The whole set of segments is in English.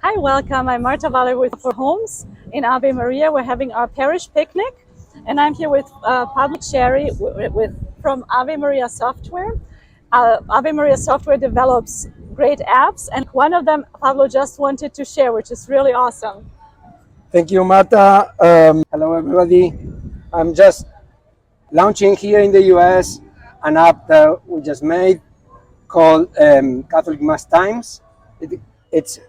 Hi, welcome. I'm Marta Valle with For Homes in Ave Maria. We're having our parish picnic, and I'm here with Pablo Licheri from Ave Maria Software. Ave Maria Software develops great apps, and one of them Pablo just wanted to share, which is really awesome. Thank you, Marta. Hello, everybody. I'm just launching here in the US an app that we just made called Catholic Mass Times. It's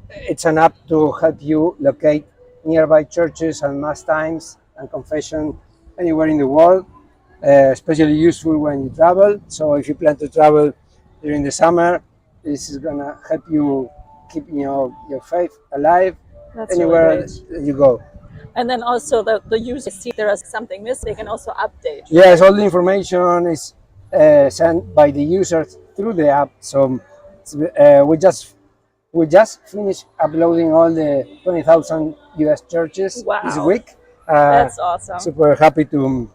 it's an app to help you locate nearby churches and mass times and confession anywhere in the world. Especially useful when you travel. So if you plan to travel during the summer, this is gonna help you keep your faith alive That's anywhere really great. you go. And then also the users see there is something missing, they can also update. Yes, all the information is sent by the users through the app. So we just finished uploading all the 20,000 US churches this Wow, week. that's awesome. Super happy to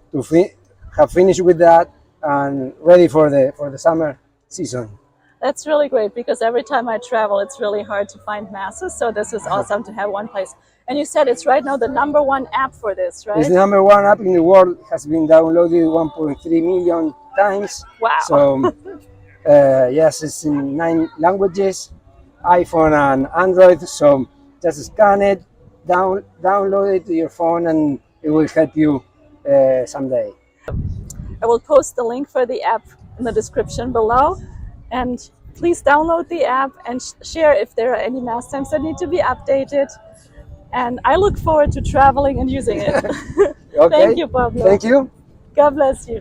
have finished with that and ready for the summer season. That's really great because every time I travel, it's really hard to find masses. So this is awesome to have one place. And you said it's right now the #1 app for this, right? It's the #1 app in the world. Has been downloaded 1.3 million times. Wow. So yes, it's in 9 languages, iPhone and Android. So just scan it, download it to your phone, and it will help you someday. I will post the link for the app in the description below. And please download the app and share if there are any mass times that need to be updated. And I look forward to traveling and using it. Okay. Thank you, Pablo. Thank you. God bless you.